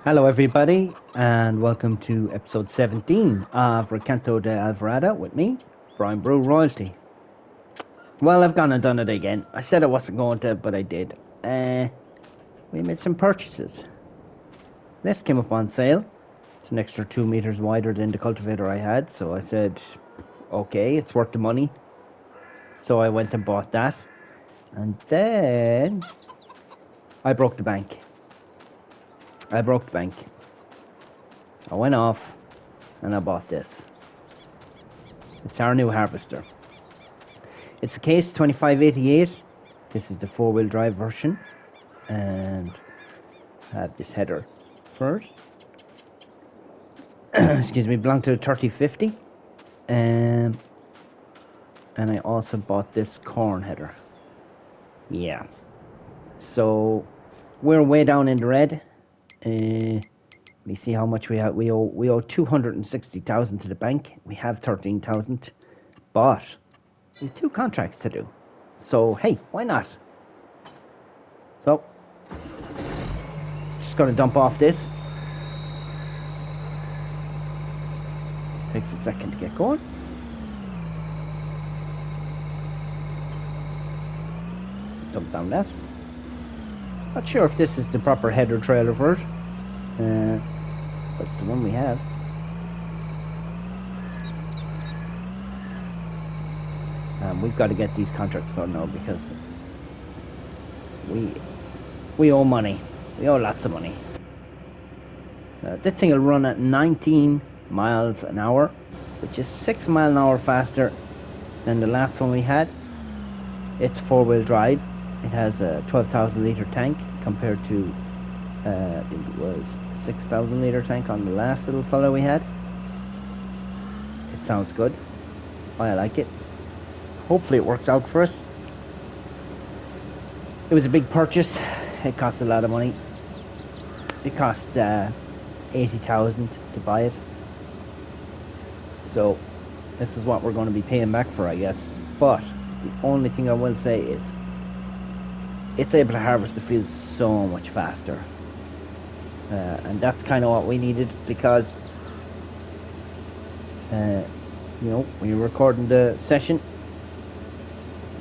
Hello, everybody, and welcome to episode 17 of Recanto de Alvorada with me, Brian Brew Royalty. Well, I've gone and done it again. I said I wasn't going to, but I did. We made some purchases. This came up on sale. It's an extra 2 meters wider than the cultivator I had, so I said, okay, it's worth the money. So I went and bought that, and then I broke the bank. I broke the bank. I went off and I bought this. It's our new harvester. It's a Case 2588. This is the four-wheel drive version, and I have this header first. Excuse me, belonged to the 3050. And I also bought this corn header. Yeah. So we're way down in the red. Let me see how much we have. We owe 260,000 to the bank. We have 13,000, but we have two contracts to do. So hey, why not? So just gonna dump off this. Takes a second to get going. Dump down that. Not sure if this is the proper header trailer for it, but it's the one we have. We've got to get these contracts done now because we owe money. We owe lots of money. This thing will run at 19 miles an hour, which is 6 miles an hour faster than the last one we had. It's four-wheel drive. It has a 12,000 litre tank compared to I think it was 6,000 litre tank on the last little fella we had. It sounds good. I like it. Hopefully it works out for us. It was a big purchase. It cost a lot of money. It cost 80,000 to buy it. So this is what we're going to be paying back for, I guess. But the only thing I will say is it's able to harvest the field so much faster. And that's kind of what we needed because, when you're recording the session,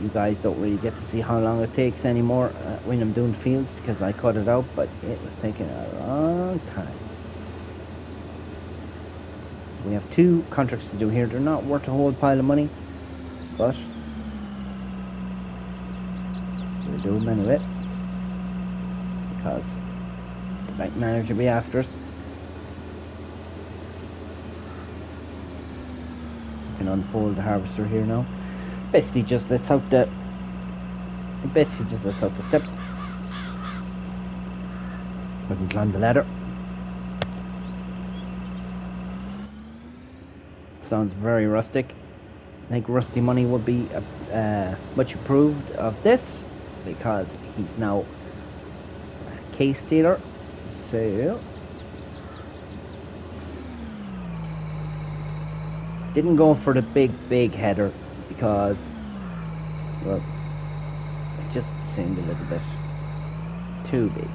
you guys don't really get to see how long it takes anymore when I'm doing fields because I cut it out, but it was taking a long time. We have two contracts to do here. They're not worth a whole pile of money, but we'll do them anyway because the bank manager will be after us. You can unfold the harvester here now. Basically just lets out the steps. We can climb the ladder. Sounds very rustic. I think Rusty Money would be much approved of this because he's now a Case dealer. So didn't go for the big header because, well, it just seemed a little bit too big.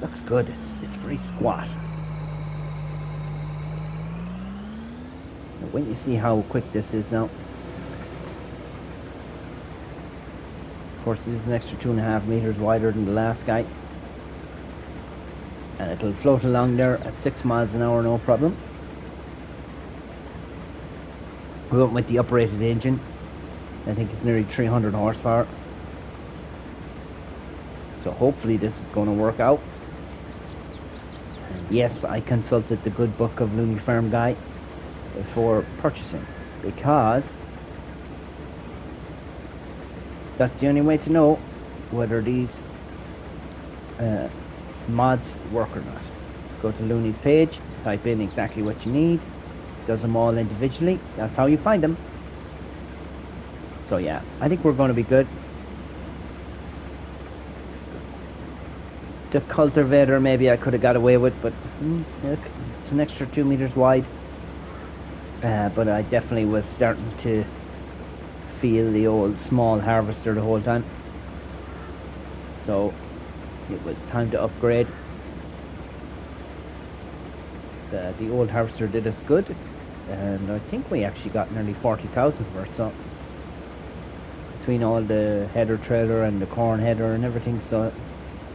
Looks good. It's very squat. Now, when you see how quick this is now, of course, this is an extra 2.5 meters wider than the last guy, and it'll float along there at 6 miles an hour, no problem. We went with the uprated engine. I think it's nearly 300 horsepower. So hopefully this is going to work out. And yes, I consulted the good book of Looney Farm Guy before purchasing because that's the only way to know whether these mods work or not. Go to Looney's page, type in exactly what you need, does them all individually. That's how you find them. So yeah, I think we're going to be good. The cultivator maybe I could have got away with, but it's an extra 2 meters wide. But I definitely was starting to feel the old small harvester the whole time. So it was time to upgrade. The old harvester did us good, and I think we actually got nearly 40,000 for it. So between all the header trailer and the corn header and everything, so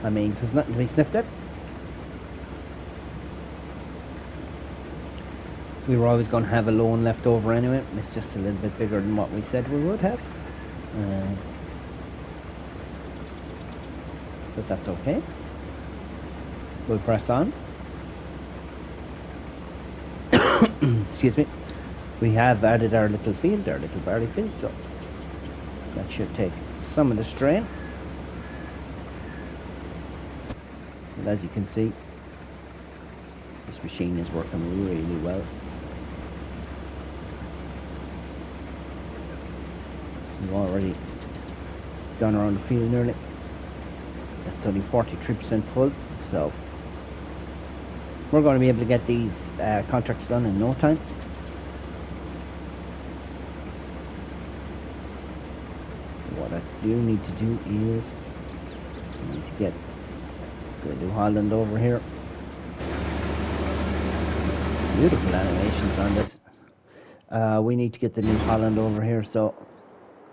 I mean, there's nothing to be sniffed at. We were always going to have a loan left over anyway. It's just a little bit bigger than what we said we would have. But that's okay. We'll press on. Excuse me. We have added our little field, our little barley field, so that should take some of the strain. And as you can see, this machine is working really well. We've already gone around the field nearly. That's only 43% full, so we're going to be able to get these contracts done in no time. What I do need to do is I need to get the New Holland over here. Beautiful animations on this. We need to get the New Holland over here, so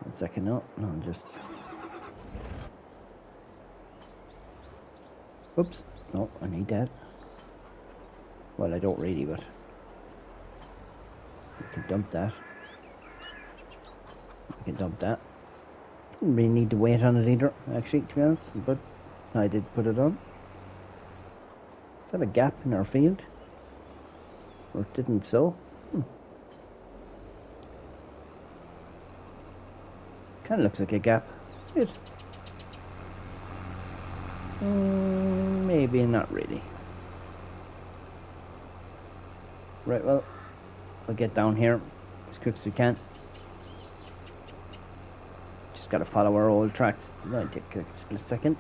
1 second. No, just oops. No, I need that. Well, I don't really, but we can dump that. We can dump that. Didn't really need to wait on it either, actually, to be honest, but I did put it on. Is that a gap in our field? Or it didn't so? Kind of looks like a gap. It's maybe not really. Right, well, we'll get down here as quick as we can. Just gotta follow our old tracks. Might take a split second.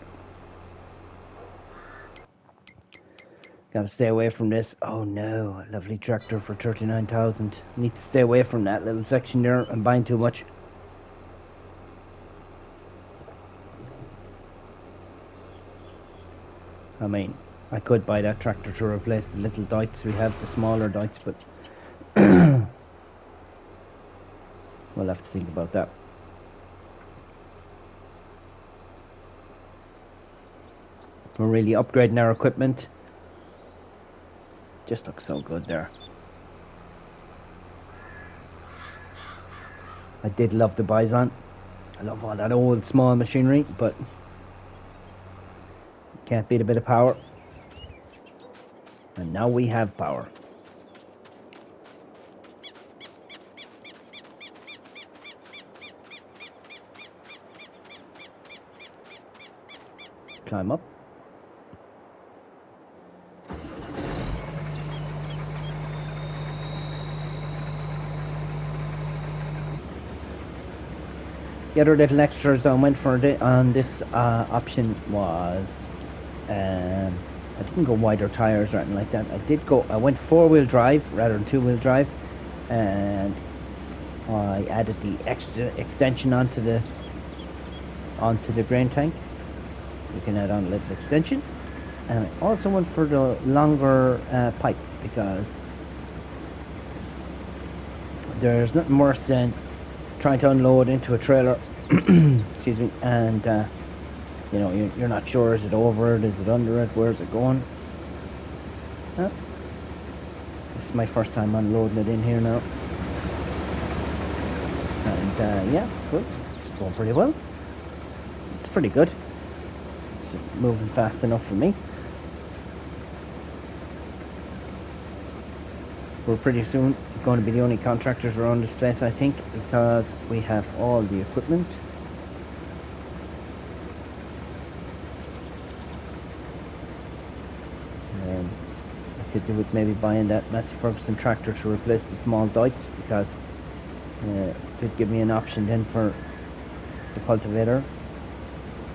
Gotta stay away from this. Oh no, a lovely tractor for 39,000. Need to stay away from that little section there. I'm buying too much. I mean, I could buy that tractor to replace the little Deutz we have, the smaller Deutz, but we'll have to think about that. We're really upgrading our equipment. Just looks so good there. I did love the Bison. I love all that old small machinery, but can't beat a bit of power. And now we have power. Climb up. The other little extras I went for on this option was I didn't go wider tires or anything like that. I went 4-wheel drive rather than 2-wheel drive, and I added the extra extension onto the grain tank. You can add on a little extension, and I also went for the longer pipe because there's nothing worse than trying to unload into a trailer. Excuse me, and you know, you're not sure, is it over it, is it under it, where's it going? Well, this is my first time unloading it in here now, and yeah, good. It's going pretty well. It's pretty good. It's moving fast enough for me. We're pretty soon going to be the only contractors around this place, I think, because we have all the equipment. I could do with maybe buying that Massey Ferguson tractor to replace the small Deutz, because it did give me an option then for the cultivator,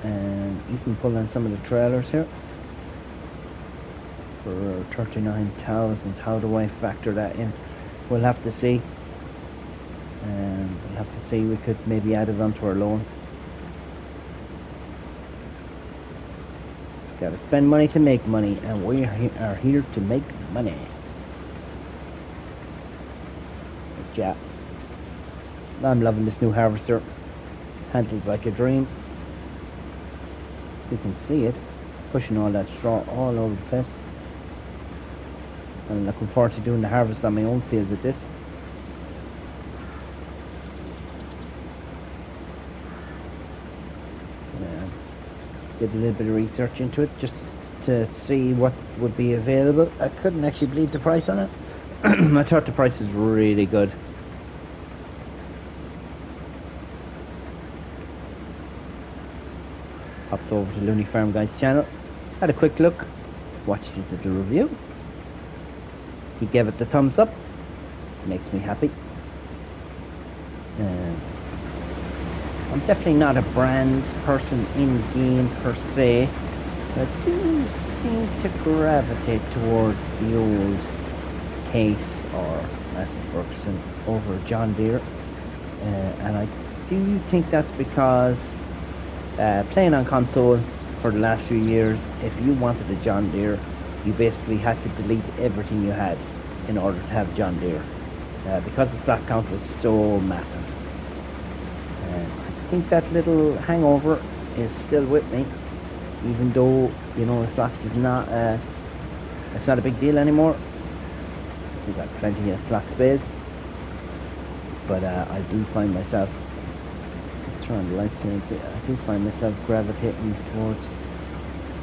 and you can pull in some of the trailers here for 39,000. How do I factor that in? We'll have to see. We'll have to see. We could maybe add it onto our loan. Gotta spend money to make money, and we are here to make money. But yeah, I'm loving this new harvester. Handles like a dream. You can see it, pushing all that straw all over the place. And I'm looking forward to doing the harvest on my own field with this. Did a little bit of research into it just to see what would be available. I couldn't actually believe the price on it. I thought the price was really good. Popped over to Looney Farm Guy's channel, had a quick look, watched his little review. He gave it the thumbs up. Makes me happy. I'm definitely not a brands person in game per se, but I do seem to gravitate towards the old Case or Massey Ferguson over John Deere, and I do think that's because playing on console for the last few years, if you wanted a John Deere, you basically had to delete everything you had in order to have John Deere, because the slot count was so massive. I think that little hangover is still with me, even though, you know, slots is not it's not a big deal anymore. We've got plenty of slot space, but I do find myself, let's turn on the lights here and see, I do find myself gravitating towards,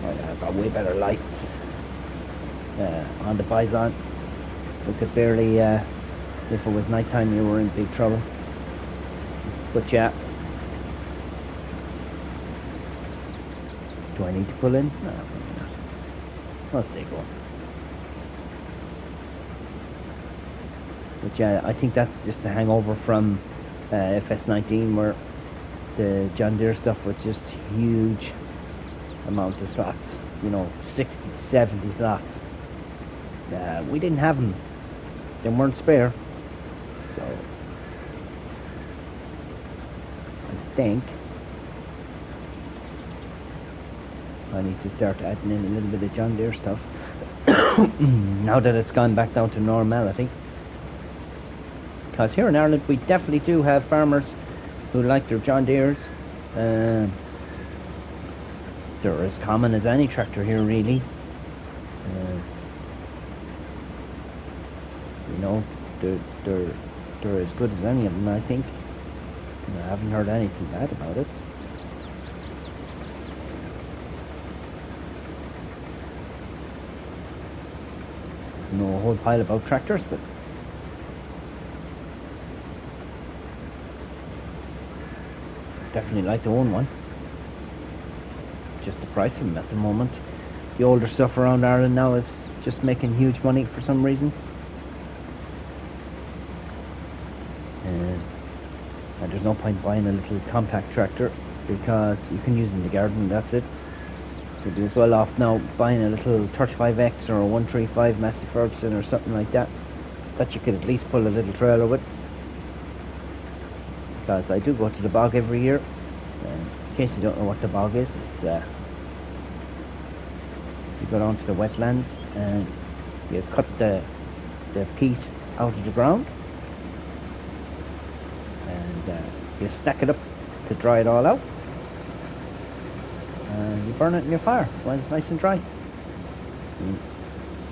I've got way better lights on the Bison. We could barely, if it was nighttime you were in big trouble. But yeah, do I need to pull in? No, probably not. I'll stay going. But yeah, I think that's just a hangover from FS19, where the John Deere stuff was just huge amount of slots, you know, 60, 70 slots. We didn't have them. They weren't spare. So I think I need to start adding in a little bit of John Deere stuff now that it's gone back down to normality. Because here in Ireland we definitely do have farmers who like their John Deeres. They're as common as any tractor here, really. You know, they're as good as any of them, I think. I haven't heard anything bad about it. Know a whole pile about tractors, but definitely like to own one. Just the price of them at the moment. The older stuff around Ireland now is just making huge money for some reason. And there's no point buying a little compact tractor because you can use it in the garden and that's it. So you'd be as well off now buying a little 35X or a 135 Massey Ferguson or something like that you could at least pull a little trailer with. Because I do go to the bog every year. In case you don't know what the bog is, it's you go down to the wetlands and you cut the peat out of the ground and you stack it up to dry it all out, and you burn it in your fire while it's nice and dry. And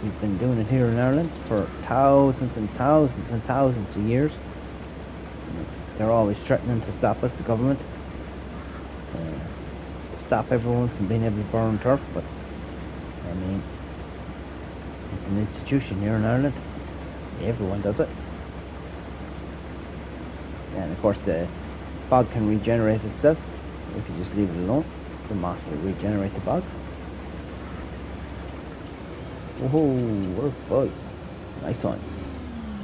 we've been doing it here in Ireland for thousands and thousands and thousands of years. They're always threatening to stop us, the government, stop everyone from being able to burn turf, but I mean, it's an institution here in Ireland. Everyone does it. And of course the bog can regenerate itself if you just leave it alone. The moss will regenerate the bog. Whoa, we're full. Nice one.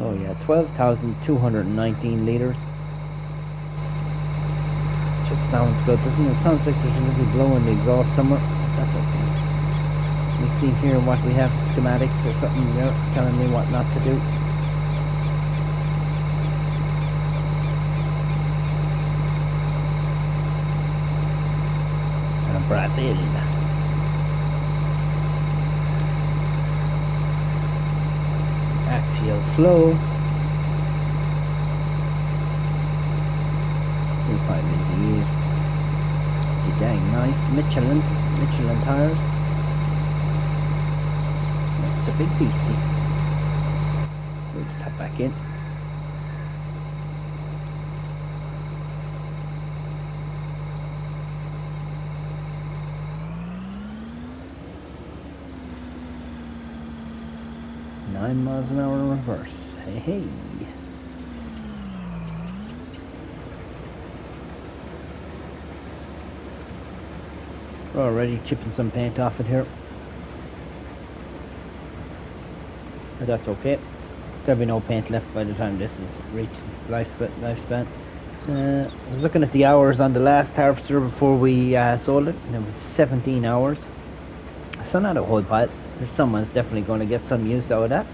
Oh yeah, 12,219 litres. Just sounds good, doesn't it? It sounds like there's a little blow in the exhaust somewhere. That's okay. You see here what we have, schematics or something there telling me what not to do. And Brazil. Still flow. 588. Pretty dang nice. Michelin tires. That's a big beastie. We'll just tap back in. Nine miles an hour in reverse. Hey, hey. We're already chipping some paint off it here. But that's okay. There'll be no paint left by the time this is reached lifespan. I was looking at the hours on the last harvester before we sold it, and it was 17 hours. So not a whole pile. Someone's definitely going to get some use out of that.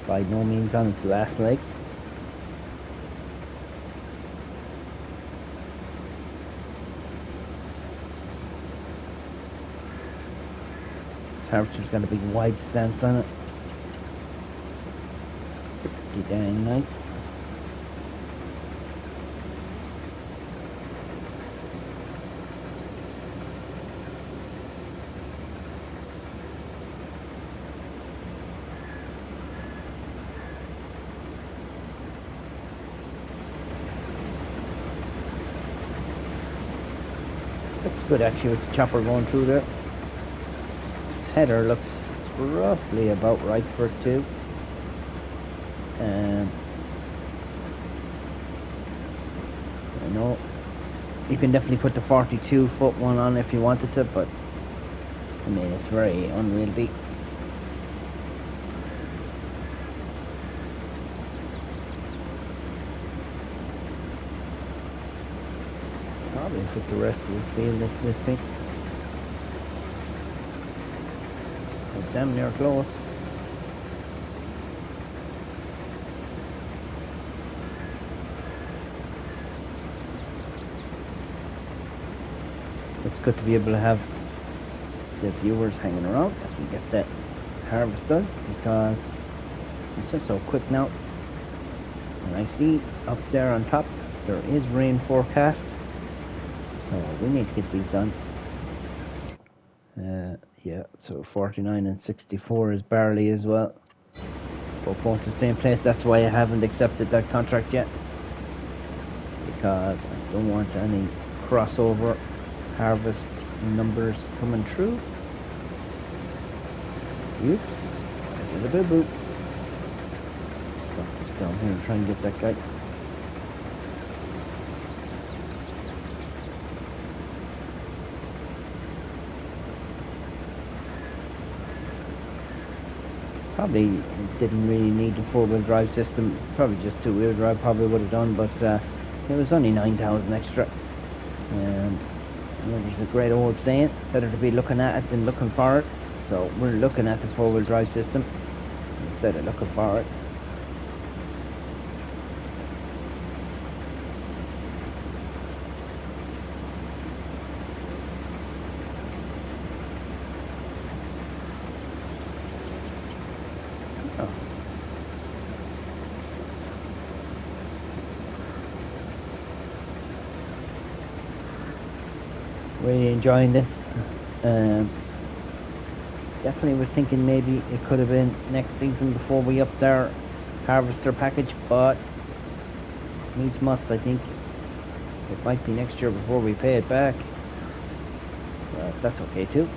By no means on its last legs. This harvester's got a big wide stance on it. Pretty dang nice. Looks good actually with the chopper going through there. This header looks roughly about right for it too. I know you can definitely put the 42-foot one on if you wanted to, but I mean it's very unwieldy. Probably put the rest of this field into this thing. We're damn near close. It's good to be able to have the viewers hanging around as we get that harvest done, because it's just so quick now. And I see up there on top there is rain forecast, so we need to get these done. Yeah, so 49 and 64 is barley as well. Both going to the same place. That's why I haven't accepted that contract yet, because I don't want any crossover harvest numbers coming through. Oops, I did a boo-boo. Drop this down here and try and get that guy. Probably didn't really need the four-wheel drive system. Probably just two-wheel drive probably would have done, but it was only 9,000 extra. And you know, there's a great old saying, better to be looking at it than looking for it. So we're looking at the four-wheel drive system instead of looking for it. Oh. Really enjoying this. Definitely was thinking maybe it could have been next season before we upped our harvester package, but needs must. I think it might be next year before we pay it back, but that's okay too.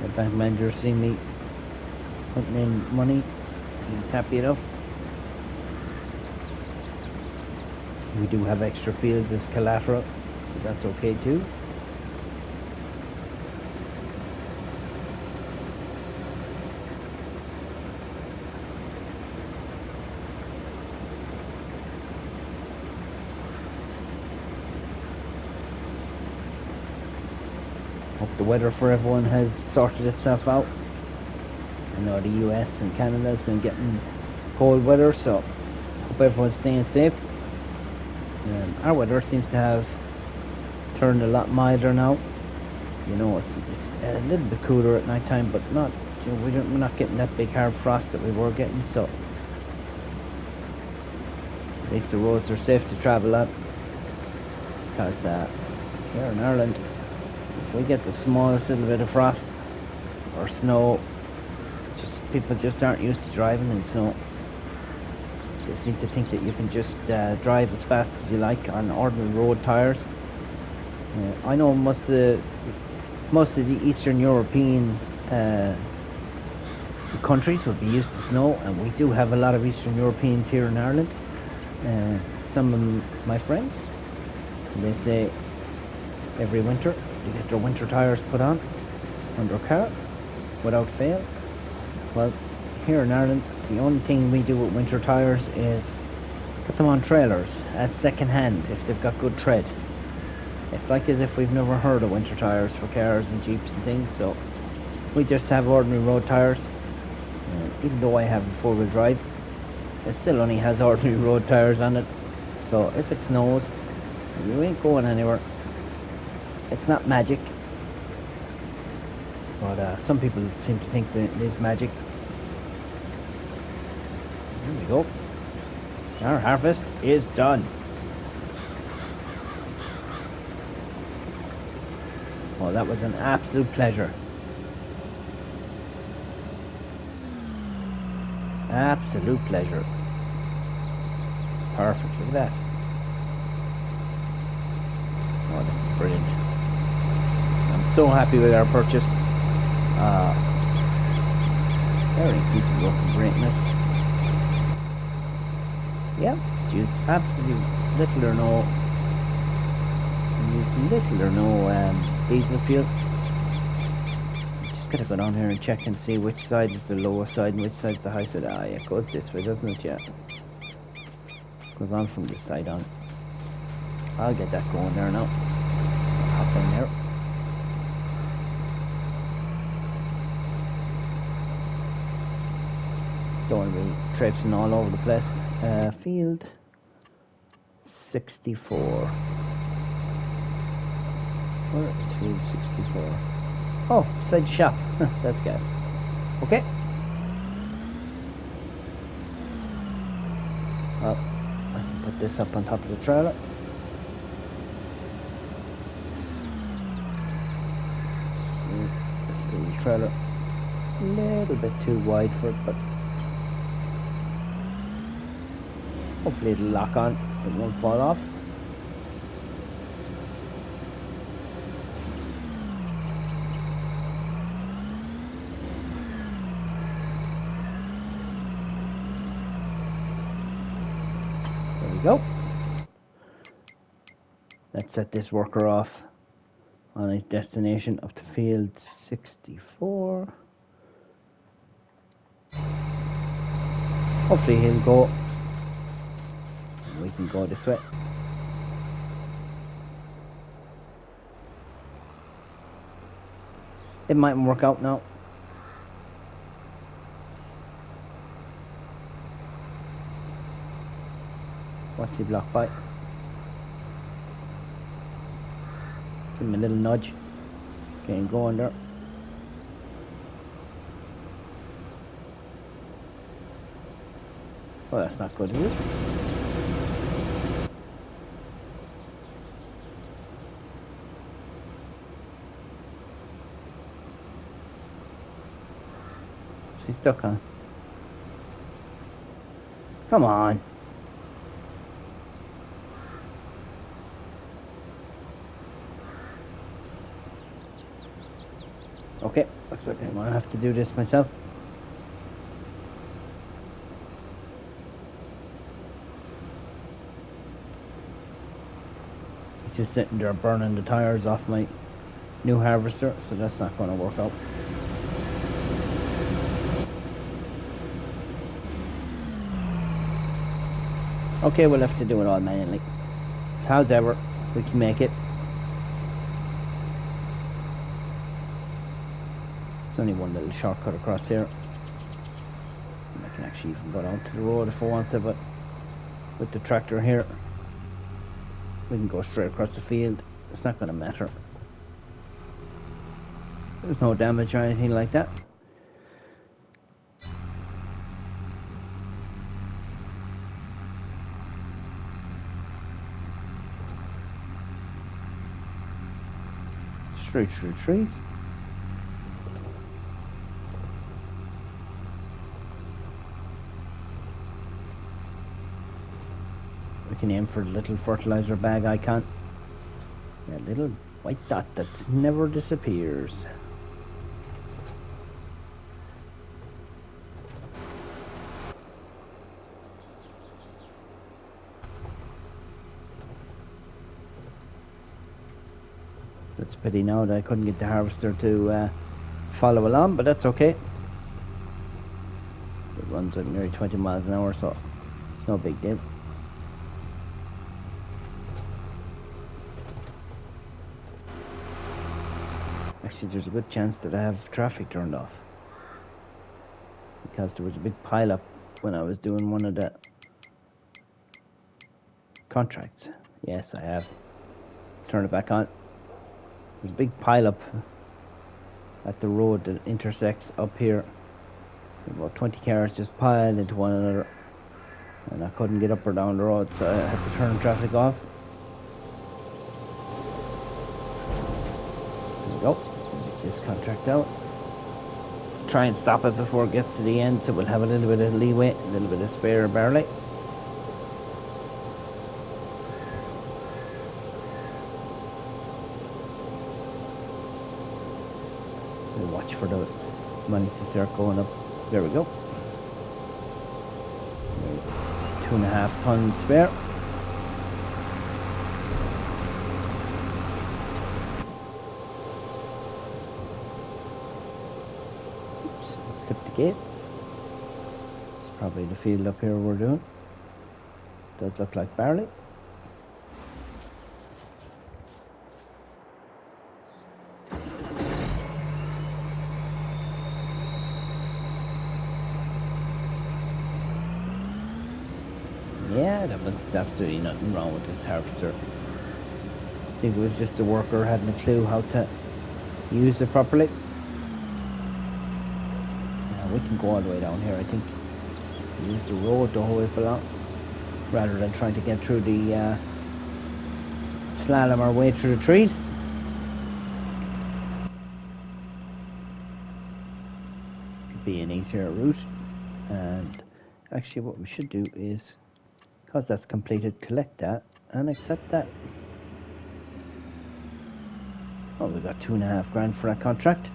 The bank manager seen me putting in money, he's happy enough. We do have extra fields as collateral, so that's okay too. Hope the weather for everyone has sorted itself out. I know the US and Canada has been getting cold weather, so hope everyone's staying safe. Our weather seems to have turned a lot milder now. You know, it's a little bit cooler at night time, but not. You know, we're not getting that big hard frost that we were getting. So at least the roads are safe to travel on. Because here in Ireland, if we get the smallest little bit of frost or snow, people just aren't used to driving in snow. They seem to think that you can just drive as fast as you like on ordinary road tires. I know most of the Eastern European countries would be used to snow, and we do have a lot of Eastern Europeans here in Ireland. Some of my friends, they say every winter they get their winter tires put on their car without fail. Well, here in Ireland, the only thing we do with winter tires is put them on trailers as second hand if they've got good tread. It's like as if we've never heard of winter tires for cars and jeeps and things, so we just have ordinary road tires. Even though I have a four-wheel drive, it still only has ordinary road tires on it. So if it snows, you ain't going anywhere. It's not magic, but some people seem to think that it is magic. Here we go. Our harvest is done. Well, that was an absolute pleasure. Absolute pleasure. Perfect, look at that. Oh, this is brilliant. I'm so happy with our purchase. Everything seems to be working great in it. Yeah, it's used absolutely little or no diesel fuel. Just gotta go down here and check and see which side is the lower side and which side is the high side. Ah, yeah, it goes this way, doesn't it? Yeah. Goes on from this side on. I'll get that going there now. I'll hop in there. Don't want to be traipsing all over the place. Field 64. Where is field 64? Oh, beside the shop. That's good. Okay. Well, I can put this up on top of the trailer. Let's do the trailer a little bit too wide for it, but hopefully it'll lock on. It won't fall off. There we go. Let's set this worker off on its destination up to field 64. Hopefully he'll go. We can go this way. It might work out now. What's he blocked by? Give him a little nudge. Get him going there. Well, that's not good, is it? She's stuck on. Come on. Okay, looks like I might have to do this myself. It's just sitting there burning the tires off my new harvester, so that's not going to work out. Okay, we'll have to do it all manually. However, we can make it. There's only one little shortcut across here. I can actually even go down to the road if I want to, but with the tractor here, We can go straight across the field. It's not going to matter. There's no damage or anything like that. Straight through the trees. We can aim for the little fertilizer bag icon. A little white dot that never disappears. It's a pity now that I couldn't get the harvester to follow along, but that's okay. It runs at nearly 20 miles an hour, so it's no big deal. Actually, there's a good chance that I have traffic turned off, because there was a big pile up when I was doing one of the contracts. Yes, I have. Turn it back on. There's a big pile up at the road that intersects up here. About 20 cars just piled into one another, and I couldn't get up or down the road, so I had to turn traffic off. There we go. Get this contract out. Try and stop it before it gets to the end, so we'll have a little bit of leeway, a little bit of spare barley. We'll watch for the money to start going up. There we go. 2.5 tons spare. Oops, clip the gate. It's probably the field up here we're doing. Does look like barley. Yeah, there was absolutely nothing wrong with this harvester. I think it was just the worker hadn't a clue how to use it properly. Now we can go all the way down here, I think. Use the road the whole way along, rather than trying to get through the slalom our way through the trees. Could be an easier route. And actually what we should do is, because that's completed, collect that and accept that. Oh, we got 2.5 grand for that contract.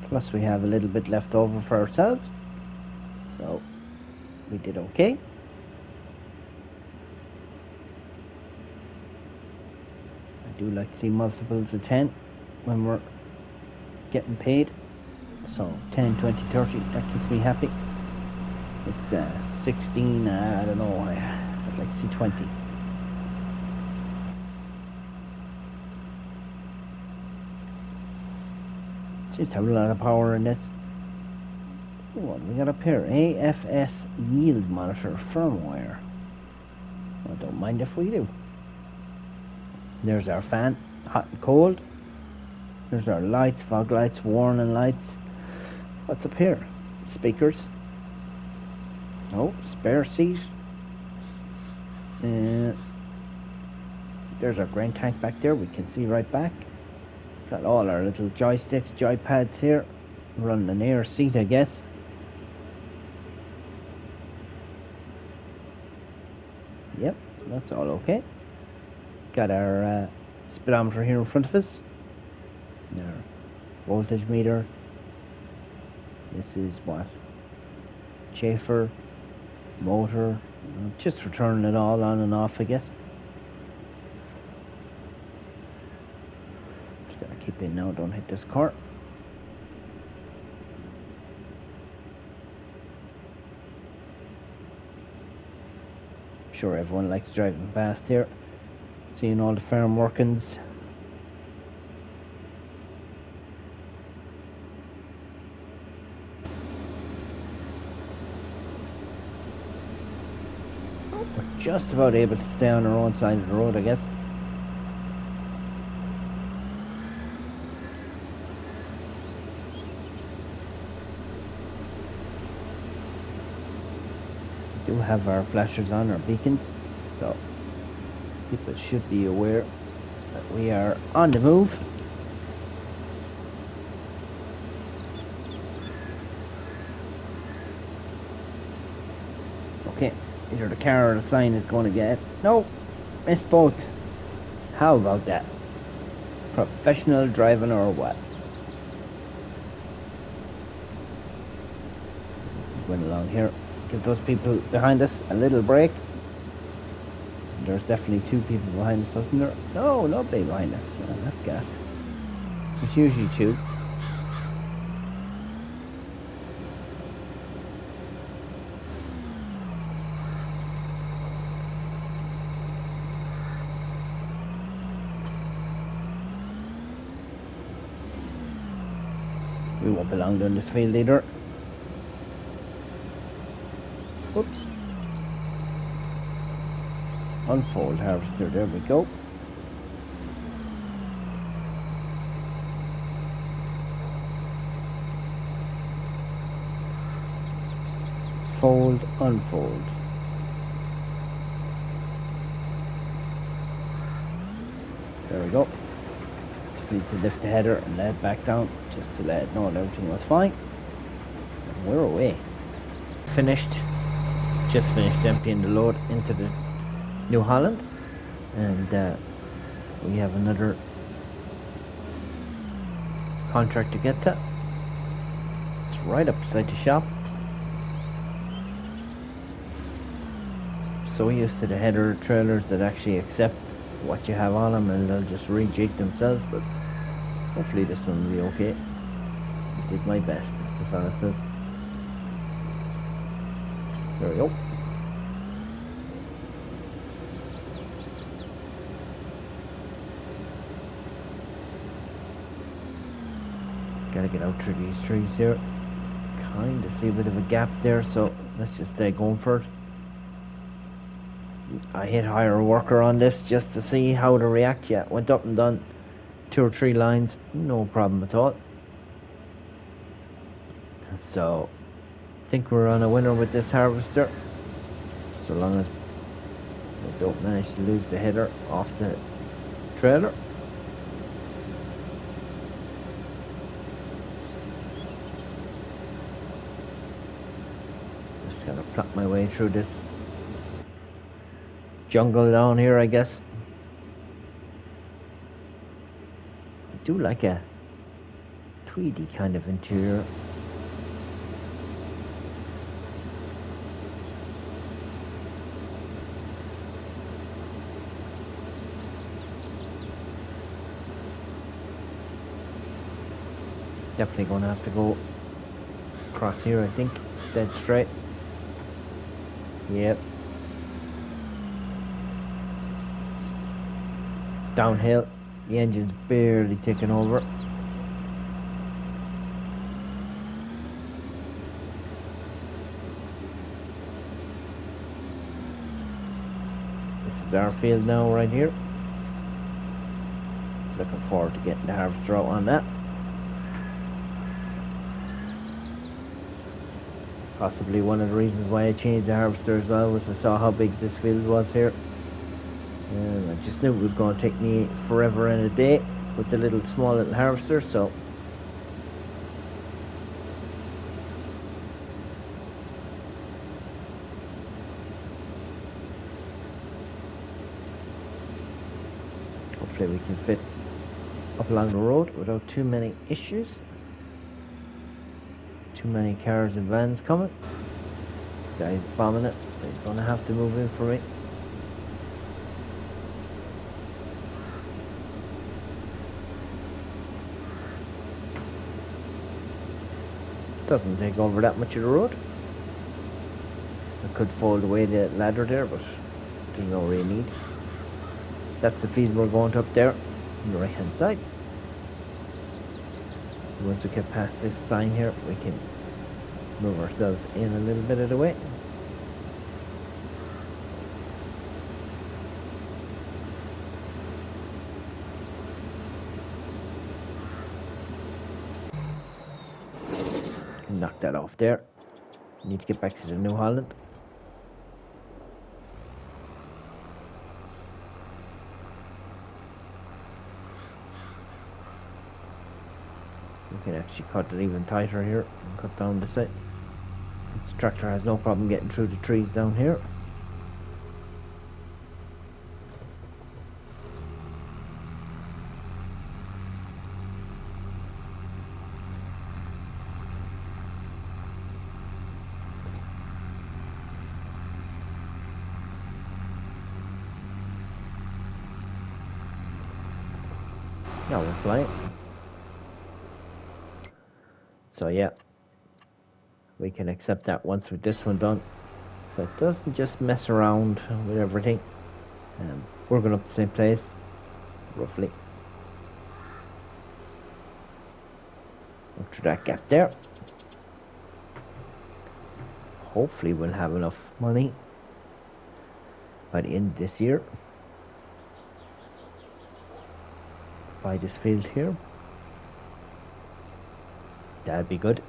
Plus we have a little bit left over for ourselves. So we did okay. I do like to see multiples of 10 when we're getting paid. So 10, 20, 30, that keeps me happy. It's 16, I don't know, I'd like to see 20. Seems to have a lot of power in this. What we got up here? AFS yield monitor firmware. I don't mind if we do. There's our fan, hot and cold. There's our lights, fog lights, warning lights. What's up here? Speakers. Oh, spare seat. There's our grain tank back there. We can see right back. Got all our little joysticks, joypads here. Running an air seat, I guess. Yep, that's all okay. Got our speedometer here in front of us. Our voltage meter. This is what? Chafer, motor. Just for turning it all on and off, I guess. Just gotta keep in now, don't hit this car. Sure, everyone likes driving past here, seeing all the farm workings. We're just about able to stay on our own side of the road, I guess. We do have our flashers on, our beacons, so people should be aware that we are on the move. Okay, either the car or the sign is going to get it. No, missed both. How about that? Professional driving or what? Going along here. Give those people behind us a little break. There's definitely two people behind us, wasn't there? No, nobody behind us. That's gas. It's usually two. We won't belong down this field either. Oops. Unfold harvester, there we go. Fold, unfold. There we go. Just need to lift the header and let it back down just to let it know that everything was fine. And we're away. Finished. Just finished emptying the load into the New Holland, and we have another contract to get to. It's right up beside the shop. So used to the header trailers that actually accept what you have on them and they'll just rejig themselves, but hopefully this one will be okay. I did my best, as the fella says. There we go. Gotta get out through these trees here. Kinda see a bit of a gap there, so let's just stay going for it. I hit hire a worker on this just to see how to react. Yeah, went up and done 2 or 3 lines, no problem at all. So I think we're on a winner with this harvester, so long as we don't manage to lose the header off the trailer. Just gonna plot my way through this jungle down here, I guess. I do like a tweedy kind of interior. Definitely gonna have to go across here, I think. Dead straight. Yep. Downhill. The engine's barely taking over. This is our field now, right here. Looking forward to getting the harvester out on that. Possibly one of the reasons why I changed the harvester as well was I saw how big this field was here. And I just knew it was going to take me forever and a day with the small little harvester, so hopefully we can fit up along the road without too many issues. Too many cars and vans coming. This guy's bombing it. He's going to have to move in for me. Doesn't take over that much of the road. I could fold away the ladder there, but there's no real need. That's the field we're going to up there on the right hand side. Once we get past this sign here, we can move ourselves in a little bit of the way. Knock that off there. Need to get back to the New Holland. We can actually cut it even tighter here and cut down the side. This tractor has no problem getting through the trees down here. Now we're flying. So yeah, we can accept that once with this one done. So it doesn't just mess around with everything. We're going up the same place, roughly. Up through that gap there. Hopefully we'll have enough money by the end of this year. Buy this field here. That'd be good.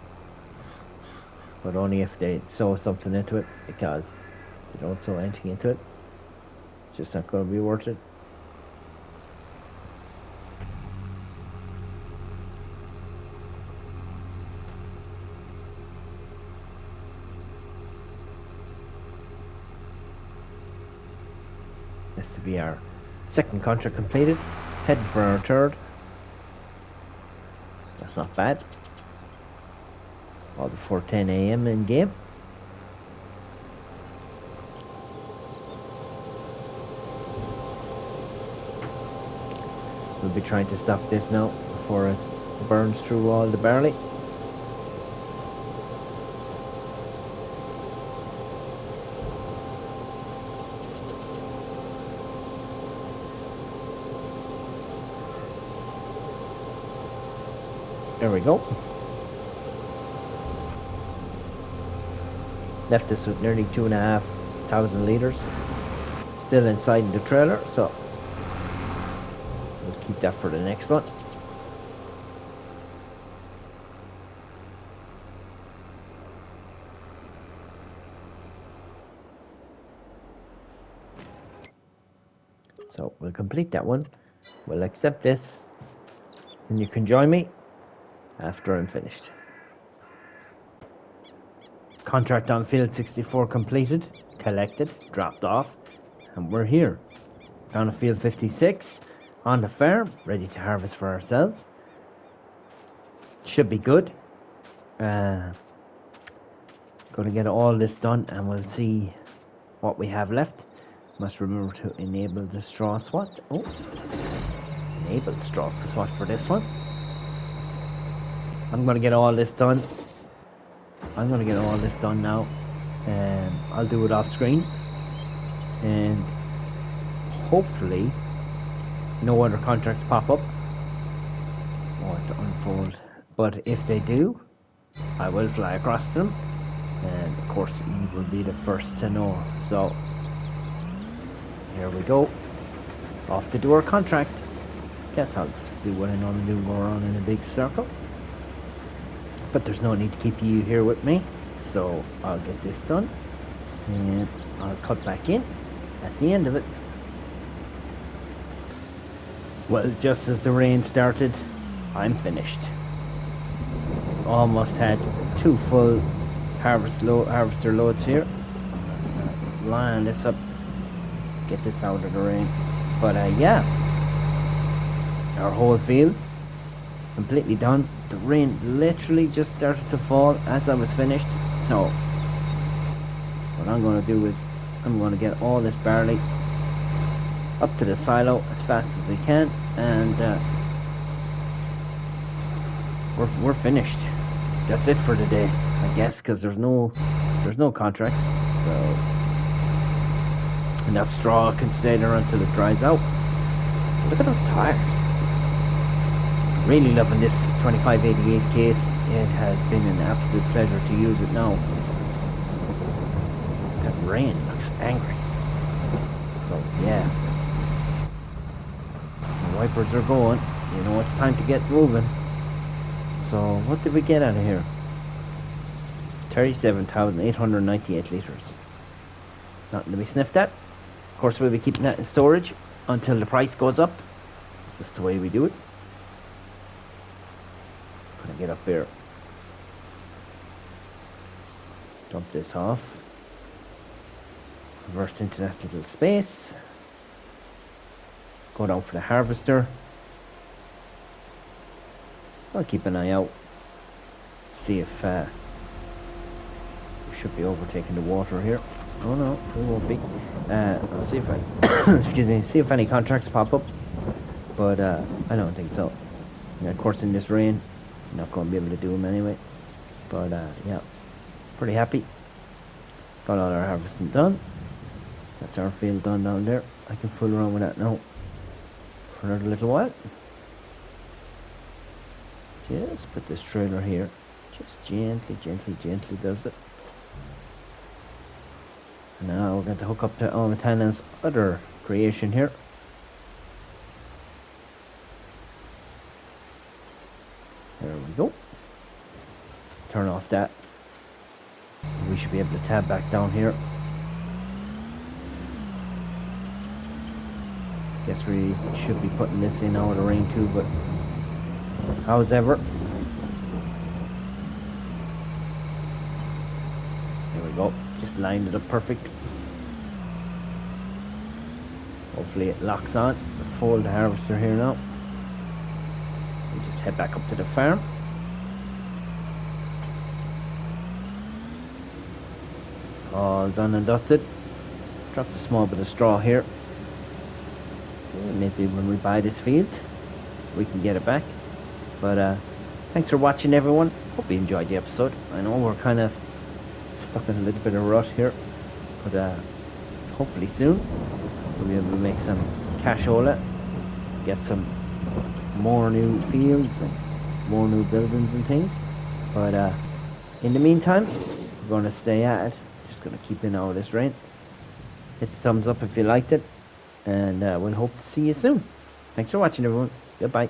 But only if they sow something into it, because if they don't sow anything into it, it's just not going to be worth it. This to be our second contract completed. Heading for our third. That's not bad. All before 10 AM in game. We'll be trying to stop this now before it burns through all the barley. There we go. Left us with nearly 2,500 litres. Still inside the trailer, so we'll keep that for the next one. So we'll complete that one. We'll accept this. And you can join me after I'm finished. Contract on field 64 completed, collected, dropped off, and we're here. Down to field 56, on the farm, ready to harvest for ourselves. Should be good. Gonna get all this done and we'll see what we have left. Must remember to enable the straw swat. Oh, enable straw swat for this one. I'm gonna get all this done. I'm gonna get all this done now. I'll do it off screen. And hopefully no other contracts pop up or to unfold. But if they do, I will fly across them. And of course you will be the first to know. So here we go. Off to do our contract. Guess I'll just do what I normally do, go around in a big circle. But there's no need to keep you here with me, so I'll get this done and I'll cut back in at the end of it. Well, just as the rain started, I'm almost had 2 full harvester loads here. Line this up, get this out of the rain. But yeah, our whole field completely done. The rain literally just started to fall as I was finished. So what I'm going to do is I'm going to get all this barley up to the silo as fast as I can, and we're finished. That's it for today, I guess, because there's no contracts. So, and that straw can stay there until it dries out. Look at those tires. Really loving this 2588 case. It has been an absolute pleasure to use it now. That rain looks angry. So yeah, the wipers are going. You know it's time to get moving. So what did we get out of here? 37,898 litres. Nothing to be sniffed at. Of course, we'll be keeping that in storage until the price goes up. Just the way we do it. Gonna get up here. Dump this off. Reverse into that little space. Go down for the harvester. I'll keep an eye out. See if we should be overtaking the water here. Oh no, we won't be. I'll see if I excuse me, see if any contracts pop up. But I don't think so. Yeah, of course in this rain, I'm not going to be able to do them anyway. But yeah, pretty happy. Got all our harvesting done. That's our field done down there. I can fool around with that now for another little while. Just put this trailer here. Just gently does it. And now we're going to hook up to Alvorada's other creation here. There we go. Turn off that. We should be able to tab back down here. Guess we should be putting this in out of the rain too, but how's ever. There we go. Just lined it up perfect. Hopefully it locks on. Fold the harvester here now. We just head back up to the farm. All done and dusted. Dropped a small bit of straw here. Maybe when we buy this field, we can get it back. But thanks for watching, everyone. Hope you enjoyed the episode. I know we're kind of stuck in a little bit of rut here, but hopefully soon we'll be able to make some cashola, get some more new fields and more new buildings and things. But in the meantime, we're going to stay at it. Just going to keep in all this rain. Hit the thumbs up if you liked it, and we'll hope to see you soon. Thanks for watching, everyone. Goodbye.